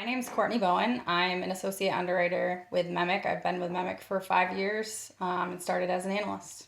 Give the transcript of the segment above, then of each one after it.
My name is Courtney Bowen. I'm an associate underwriter with MEMIC. I've been with MEMIC for 5 years and started as an analyst.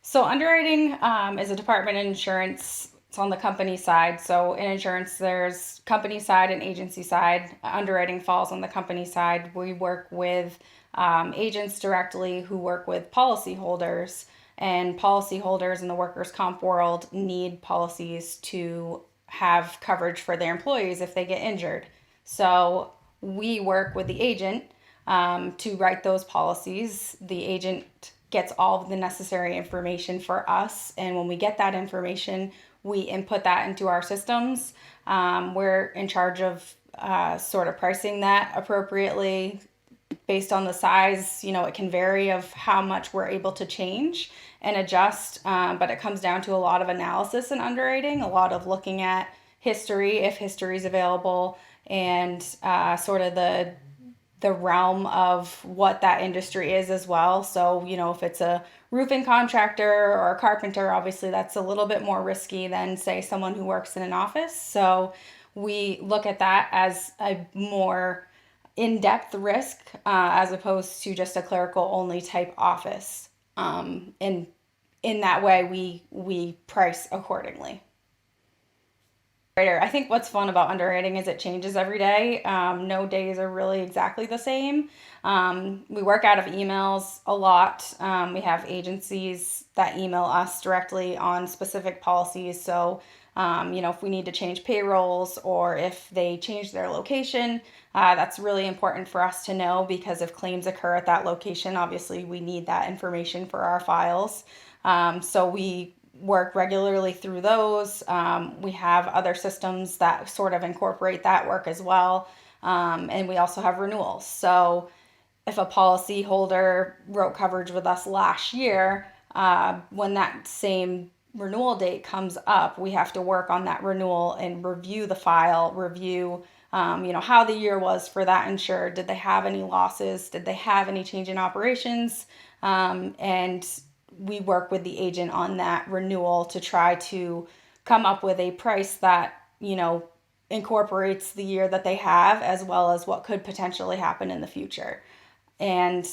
So, underwriting is a department in insurance. It's on the company side. So, in insurance, there's company side and agency side. Underwriting falls on the company side. We work with agents directly who work with policyholders, and policyholders in the workers' comp world need policies to have coverage for their employees if they get injured. So, we work with the agent to write those policies. The agent gets all of the necessary information for us, and when we get that information, we input that into our systems. We're in charge of sort of pricing that appropriately based on the size. It can vary of how much we're able to change and adjust, but it comes down to a lot of analysis and underwriting, a lot of looking at history, if history is available, and sort of the realm of what that industry is as well. So, if it's a roofing contractor or a carpenter, obviously that's a little bit more risky than, say, someone who works in an office. So, we look at that as a more in-depth risk as opposed to just a clerical only type office. And in that way, we price accordingly. I think what's fun about underwriting is it changes every day. No days are really exactly the same. We work out of emails a lot. We have agencies that email us directly on specific policies. So, if we need to change payrolls or if they change their location, that's really important for us to know, because if claims occur at that location, obviously we need that information for our files. So we work regularly through those. We have other systems that sort of incorporate that work as well. And we also have renewals. So if a policy holder wrote coverage with us last year, when that same renewal date comes up, we have to work on that renewal and review the file, review how the year was for that insured. Did they have any losses? Did they have any change in operations? And we work with the agent on that renewal to try to come up with a price that, incorporates the year that they have, as well as what could potentially happen in the future. And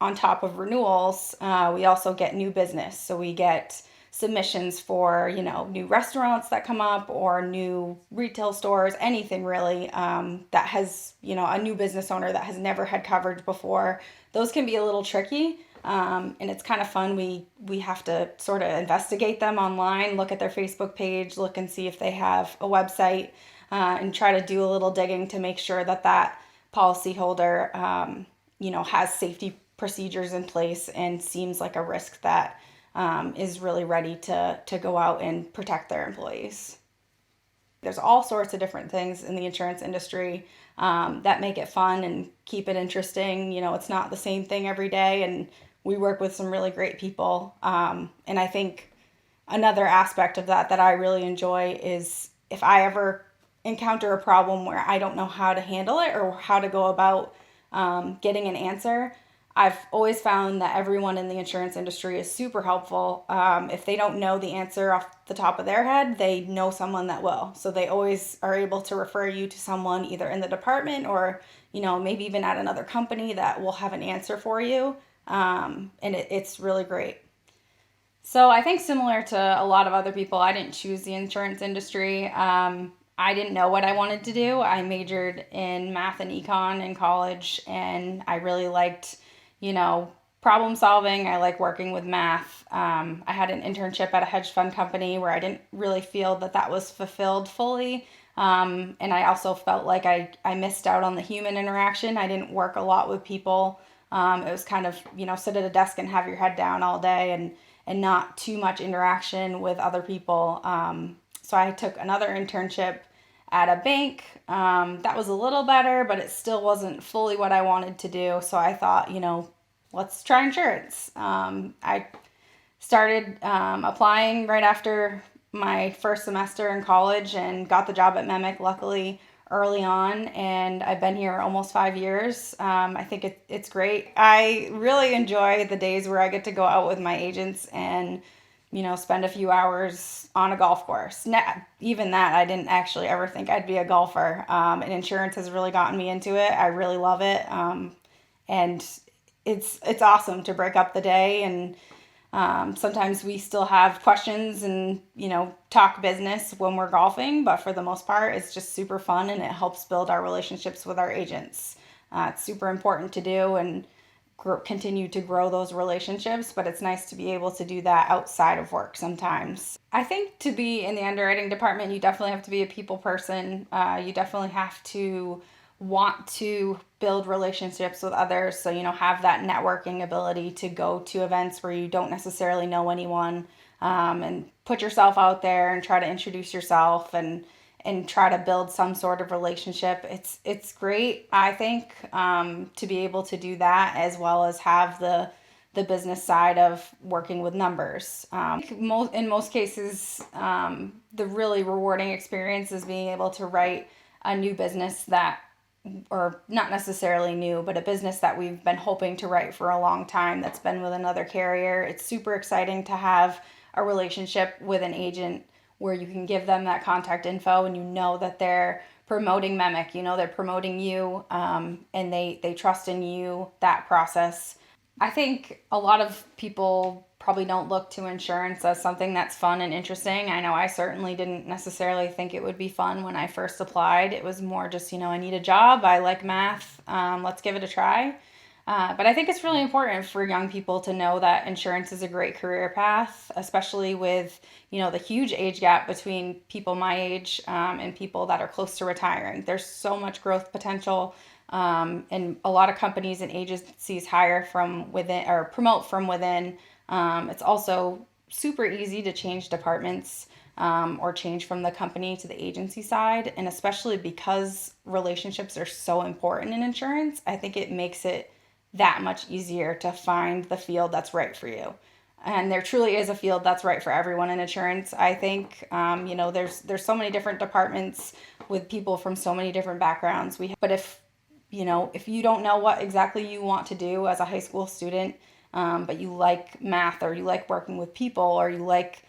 on top of renewals, we also get new business. So we get submissions for, new restaurants that come up or new retail stores, anything really that has, a new business owner that has never had coverage before. Those can be a little tricky. And it's kind of fun. We have to sort of investigate them online, look at their Facebook page, look and see if they have a website, and try to do a little digging to make sure that policyholder, has safety procedures in place and seems like a risk that is really ready to go out and protect their employees. There's all sorts of different things in the insurance industry that make it fun and keep it interesting. It's not the same thing every day, and we work with some really great people. And I think another aspect of that I really enjoy is if I ever encounter a problem where I don't know how to handle it or how to go about getting an answer, I've always found that everyone in the insurance industry is super helpful. If they don't know the answer off the top of their head, they know someone that will. So they always are able to refer you to someone either in the department or, maybe even at another company that will have an answer for you. And it's really great. So I think similar to a lot of other people, I didn't choose the insurance industry. I didn't know what I wanted to do. I majored in math and econ in college, and I really liked problem solving. I like working with math. I had an internship at a hedge fund company where I didn't really feel that was fulfilled fully. And I also felt like I missed out on the human interaction. I didn't work a lot with people. It was kind of, sit at a desk and have your head down all day and not too much interaction with other people. So I took another internship at a bank. That was a little better, but it still wasn't fully what I wanted to do. So I thought, let's try insurance. I started applying right after my first semester in college and got the job at MEMIC, luckily, early on. And I've been here almost 5 years. I think it's great. I really enjoy the days where I get to go out with my agents and spend a few hours on a golf course. Even that, I didn't actually ever think I'd be a golfer. And insurance has really gotten me into it. I really love it. And it's awesome to break up the day. And sometimes we still have questions and, talk business when we're golfing. But for the most part, it's just super fun and it helps build our relationships with our agents. It's super important to do and continue to grow those relationships, but it's nice to be able to do that outside of work sometimes. I think to be in the underwriting department, you definitely have to be a people person. You definitely have to want to build relationships with others. So, have that networking ability to go to events where you don't necessarily know anyone, and put yourself out there and try to introduce yourself and try to build some sort of relationship. It's great, I think, to be able to do that as well as have the business side of working with numbers. In most cases, the really rewarding experience is being able to write a new business that, or not necessarily new, but a business that we've been hoping to write for a long time that's been with another carrier. It's super exciting to have a relationship with an agent where you can give them that contact info and that they're promoting MEMIC, they're promoting you, and they trust in you, that process. I think a lot of people probably don't look to insurance as something that's fun and interesting. I know I certainly didn't necessarily think it would be fun when I first applied. It was more just, I need a job, I like math, let's give it a try. But I think it's really important for young people to know that insurance is a great career path, especially with, the huge age gap between people my age, and people that are close to retiring. There's so much growth potential, and a lot of companies and agencies hire from within or promote from within. It's also super easy to change departments, or change from the company to the agency side. And especially because relationships are so important in insurance, I think it makes it that much easier to find the field that's right for you. And there truly is a field that's right for everyone in insurance. I think, there's so many different departments with people from so many different backgrounds. But if you don't know what exactly you want to do as a high school student, but you like math or you like working with people or you like,